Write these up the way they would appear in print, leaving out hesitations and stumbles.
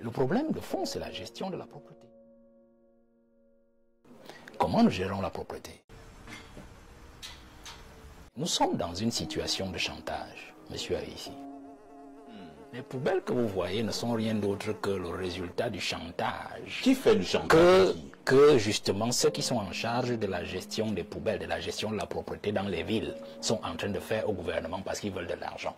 Le problème de fond, c'est la gestion de la propreté. Comment nous gérons la propreté? Nous sommes dans une situation de chantage, monsieur ici. Les poubelles que vous voyez ne sont rien d'autre que le résultat du chantage. Qui fait du chantage? Que justement ceux qui sont en charge de la gestion des poubelles, de la gestion de la propreté dans les villes, sont en train de faire au gouvernement parce qu'ils veulent de l'argent.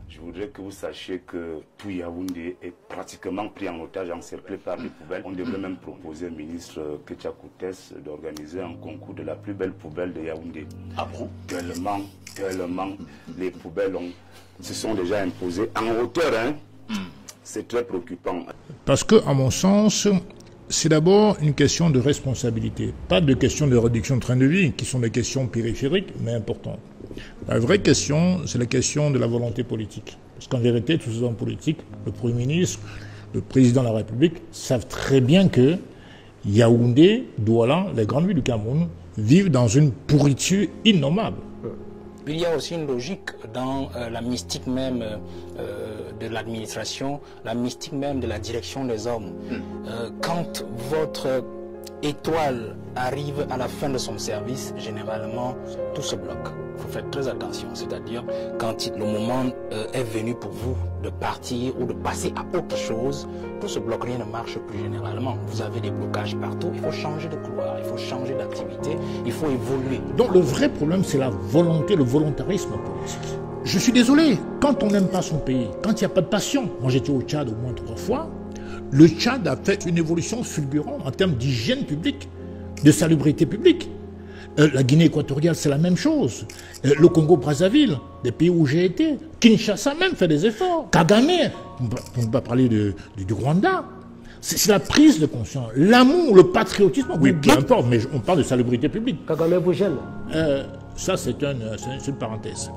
Je voudrais que vous sachiez que tout Yaoundé est pratiquement pris en otage, encerclé par les poubelles. On devrait même proposer au ministre Ketia Koutès d'organiser un concours de la plus belle poubelle de Yaoundé. Ah bon? Tellement les poubelles se sont déjà imposées en hauteur. Hein? C'est très préoccupant. Parce que, à mon sens, c'est d'abord une question de responsabilité. Pas de question de réduction de train de vie, qui sont des questions périphériques, mais importantes. La vraie question, c'est la question de la volonté politique. Parce qu'en vérité, tous ces hommes politiques, le Premier ministre, le Président de la République, savent très bien que Yaoundé, Douala, les grandes villes du Cameroun, vivent dans une pourriture innommable. Il y a aussi une logique dans la mystique même de l'administration, la mystique même de la direction des hommes. Quand votre étoile arrive à la fin de son service, généralement, tout se bloque. Il faut faire très attention, c'est-à-dire quand le moment est venu pour vous de partir ou de passer à autre chose, tout se bloque, rien ne marche plus généralement. Vous avez des blocages partout, il faut changer de couloir, il faut changer d'activité, il faut évoluer. Donc le vrai problème, c'est la volonté, le volontarisme politique. Je suis désolé, quand on n'aime pas son pays, quand il n'y a pas de passion, moi j'étais au Tchad au moins 3 fois, le Tchad a fait une évolution fulgurante en termes d'hygiène publique, de salubrité publique. La Guinée équatoriale, c'est la même chose. Le Congo-Brazzaville, des pays où j'ai été. Kinshasa même fait des efforts. Kagame, pour ne pas parler du Rwanda. C'est la prise de conscience. L'amour, le patriotisme, oui, peu importe, mais on parle de salubrité publique. Kagame vous gêne? Ça, c'est une parenthèse.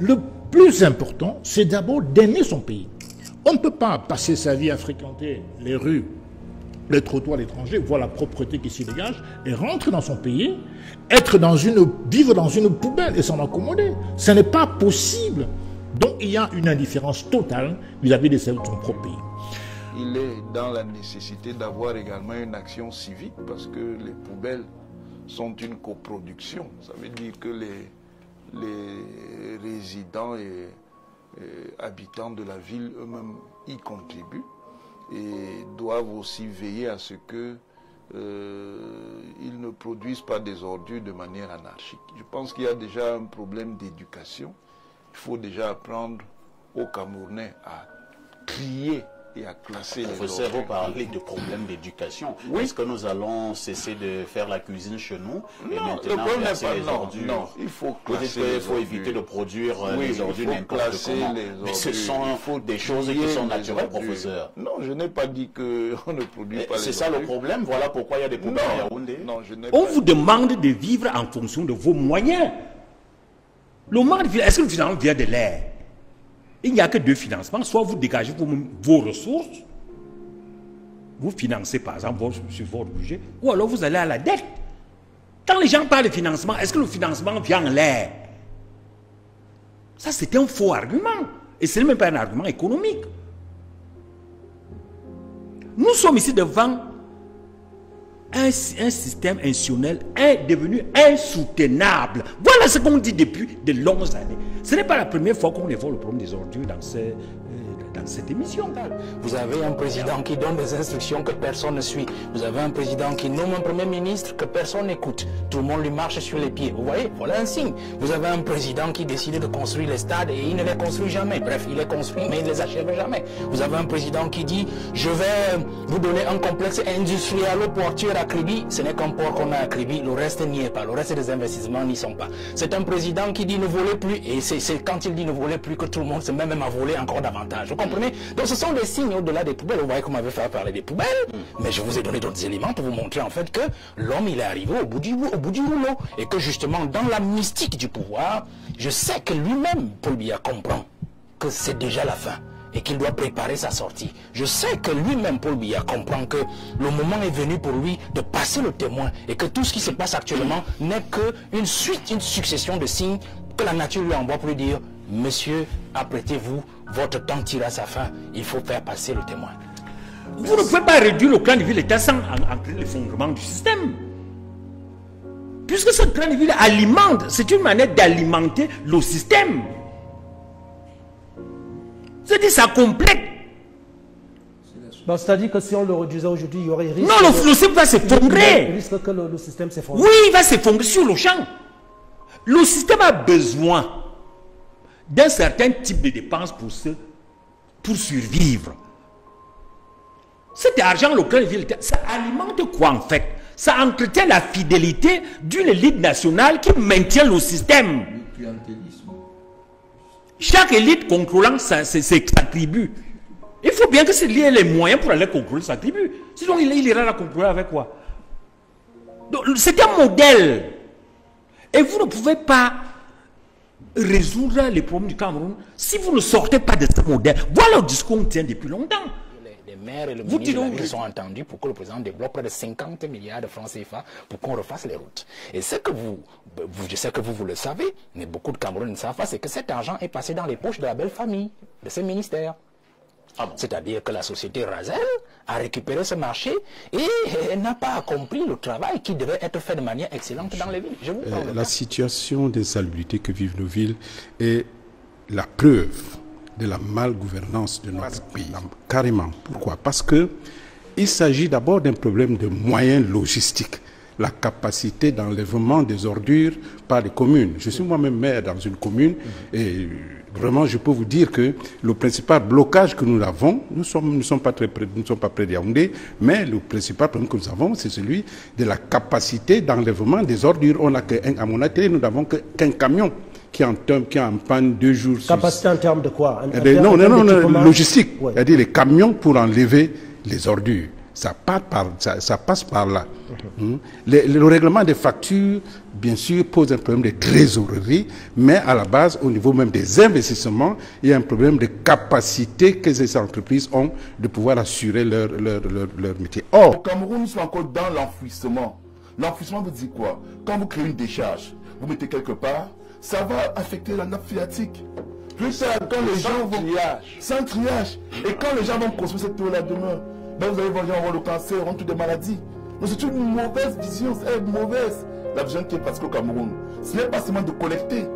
Le plus important, c'est d'abord d'aimer son pays. On ne peut pas passer sa vie à fréquenter les rues, les trottoirs à l'étranger, voir la propreté qui s'y dégage, et rentrer dans son pays, vivre dans une poubelle et s'en accommoder. Ce n'est pas possible. Donc il y a une indifférence totale vis-à-vis de son propre pays. Il est dans la nécessité d'avoir également une action civique, parce que les poubelles sont une coproduction. Ça veut dire que les résidents et habitants de la ville eux-mêmes y contribuent et doivent aussi veiller à ce que ils ne produisent pas des ordures de manière anarchique. Je pense qu'il y a déjà un problème d'éducation. Il faut déjà apprendre aux Camerounais à trier et à classer les ordures. Professeur, vous parlez de problème d'éducation. Oui. Est-ce que nous allons cesser de faire la cuisine chez nous et maintenant classer les ordures? Non, il faut classer il faut éviter de produire les ordures n'importe comment. Mais ce sont des choses qui sont naturelles, professeur. Non, je n'ai pas dit qu'on ne produit pas les ordures. C'est ça le problème, voilà pourquoi il y a des poubelles à Yaoundé. Non, je n'ai On vous demande de vivre en fonction de vos moyens. Le manque, est-ce que le financement vient de l'air? Il n'y a que 2 financements. Soit vous dégagez vos ressources, vous financez par exemple sur votre budget, ou alors vous allez à la dette. Quand les gens parlent de financement, est-ce que le financement vient en l'air? Ça, c'est un faux argument. Et ce n'est même pas un argument économique. Nous sommes ici devant un système institutionnel est devenu insoutenable. Voilà ce qu'on dit depuis de longues années. Ce n'est pas la première fois qu'on évoque le problème des ordures dans cette émission. Vous avez un président qui donne des instructions que personne ne suit. Vous avez un président qui nomme un premier ministre que personne n'écoute. Tout le monde lui marche sur les pieds. Vous voyez, voilà un signe. Vous avez un président qui décide de construire les stades et il ne les construit jamais. Bref, il les construit mais il ne les achève jamais. Vous avez un président qui dit « Je vais vous donner un complexe industriel-portuaire à Kribi ». Ce n'est qu'un port qu'on a à Kribi. Le reste n'y est pas. Le reste des investissements n'y sont pas. C'est un président qui dit « Ne volez plus ». Et c'est quand il dit « Ne volez plus » que tout le monde se met même à voler encore davantage. Vous comprenez? Donc ce sont des signes au-delà des poubelles. Vous voyez qu'on m'avait fait parler des poubelles, mais je vous ai donné d'autres éléments pour vous montrer en fait que l'homme il est arrivé au bout du rouleau et que justement dans la mystique du pouvoir, je sais que lui-même, Paul Biya, comprend que c'est déjà la fin et qu'il doit préparer sa sortie. Je sais que lui-même, Paul Biya, comprend que le moment est venu pour lui de passer le témoin et que tout ce qui se passe actuellement n'est qu'une suite, une succession de signes que la nature lui envoie pour lui dire « Monsieur, apprêtez-vous, votre temps tire à sa fin. Il faut faire passer le témoin. Vous ne pouvez pas réduire le plan de vie de l'État sans entrer l'effondrement du système. Puisque ce plan de vie alimente, c'est une manière d'alimenter le système. C'est-à-dire ça complète. C'est-à-dire que si on le réduisait aujourd'hui, il y aurait risque. Non, le système va s'effondrer. Il risque que le système s'effondre. Oui, il va s'effondrer sur le champ. Le système a besoin d'un certain type de dépenses pour survivre. Cet argent local, ça alimente quoi en fait? Ça entretient la fidélité d'une élite nationale qui maintient le système. Chaque élite contrôlant sa tribu. Il faut bien que c'est lié les moyens pour aller contrôler sa tribu. Sinon, il ira la contrôler avec quoi? C'est un modèle. Et vous ne pouvez pas résoudre les problèmes du Cameroun si vous ne sortez pas de ce modèle. Voilà le discours qu'on tient depuis longtemps. Les maires et le ministre de la Ville sont entendus pour que le président débloque près de 50 milliards de francs CFA pour qu'on refasse les routes. Et ce que je sais que vous le savez, mais beaucoup de Camerounais ne savent pas, c'est que cet argent est passé dans les poches de la belle famille, de ces ministères. C'est-à-dire que la société Razel a récupéré ce marché et n'a pas accompli le travail qui devait être fait de manière excellente dans les villes. La situation d'insalubrité que vivent nos villes est la preuve de la malgouvernance de notre pays. Carrément. Pourquoi? Parce que il s'agit d'abord d'un problème de moyens logistiques. La capacité d'enlèvement des ordures par les communes. Je suis moi-même maire dans une commune et vraiment je peux vous dire que le principal blocage que nous avons, nous ne sommes pas près de Yaoundé, mais le principal problème que nous avons, c'est celui de la capacité d'enlèvement des ordures. À mon atelier, nous n'avons qu'un camion qui est en panne 2 jours. Capacité en termes de quoi? Non, logistique. Ouais. C'est-à-dire les camions pour enlever les ordures. Ça passe par là. Le règlement des factures, bien sûr, pose un problème de trésorerie, mais à la base, au niveau même des investissements, il y a un problème de capacité que ces entreprises ont de pouvoir assurer leur métier. Or, au Cameroun, nous sommes encore dans l'enfouissement. L'enfouissement veut dire quoi? Quand vous créez une décharge, vous mettez quelque part, ça va affecter la nappe phréatique. Plus tard, quand les gens vont... Sans triage. Et quand les gens vont consommer cette eau-là demain, ben vous allez voir le cancer, toutes des maladies. Donc c'est une mauvaise vision, c'est mauvaise la vision qui est pratiquée au Cameroun. Ce n'est pas seulement de collecter.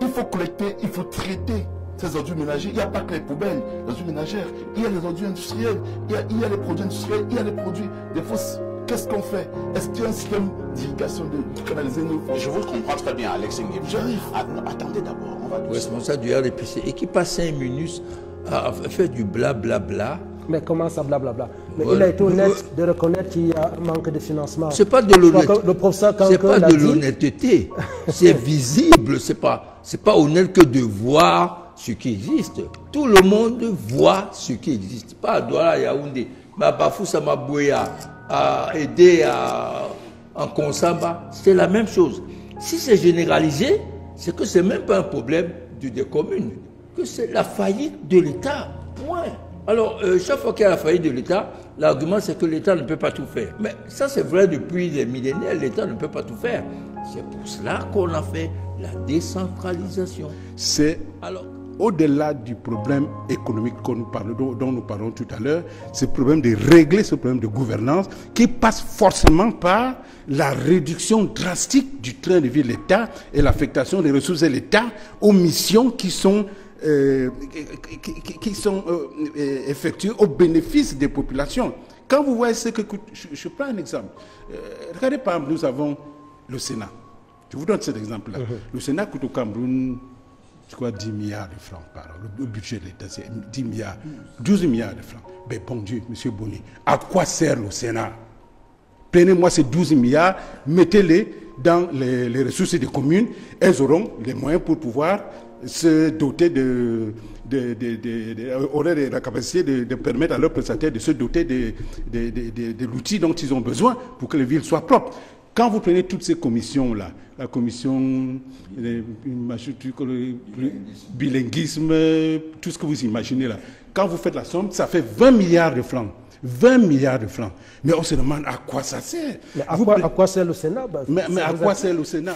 Il faut collecter, il faut traiter ces ordures ménagères. Il n'y a pas que les poubelles, les ordures ménagères. Il y a les ordures industrielles, il y a les produits industriels, il y a les produits des fausses. Qu'est-ce qu'on fait? Est-ce qu'il y a un système d'irrigation de canaliser nos fonds? Je vous comprends très bien, Alex Nguema. J'arrive. Attendez d'abord, on va tout responsable du RDPC et qui passe 5 minutes à faire du blablabla. Mais comment ça blablabla? Mais il a été honnête de reconnaître qu'il y a un manque de financement. C'est pas de l'honnêteté. Le professeur Kanko c'est pas de l'honnêteté. C'est visible. C'est pas honnête que de voir ce qui existe. Tout le monde voit ce qui existe. Pas à Douala, Yaoundé, Bafou Samabouya, à aider en Konsamba. C'est la même chose. Si c'est généralisé, c'est que c'est même pas un problème des communes, que c'est la faillite de l'État. Point. Alors, chaque fois qu'il y a la faillite de l'État, l'argument c'est que l'État ne peut pas tout faire. Mais ça c'est vrai depuis des millénaires, l'État ne peut pas tout faire. C'est pour cela qu'on a fait la décentralisation. C'est au-delà du problème économique dont nous parlons tout à l'heure, c'est le problème de régler ce problème de gouvernance qui passe forcément par la réduction drastique du train de vie de l'État et l'affectation des ressources de l'État aux missions qui sont effectuées au bénéfice des populations. Quand vous voyez ce que coûte, je prends un exemple. Regardez par exemple, nous avons le Sénat. Je vous donne cet exemple-là. Le Sénat coûte au Cameroun, je crois, 10 milliards de francs par an. Le budget de l'État, c'est 10 milliards, 12 milliards de francs. Mais bon Dieu, M. Boni, à quoi sert le Sénat? Prenez-moi ces 12 milliards, mettez-les dans les ressources des communes, elles auront les moyens pour pouvoir se doter auraient la capacité de permettre à leurs prestataires de se doter de l'outil dont ils ont besoin pour que les villes soient propres. Quand vous prenez toutes ces commissions-là, la commission bilinguisme, tout ce que vous imaginez là, quand vous faites la somme, ça fait 20 milliards de francs. 20 milliards de francs. Mais on se demande à quoi ça sert. Mais à quoi sert le Sénat? Mais à quoi sert le Sénat?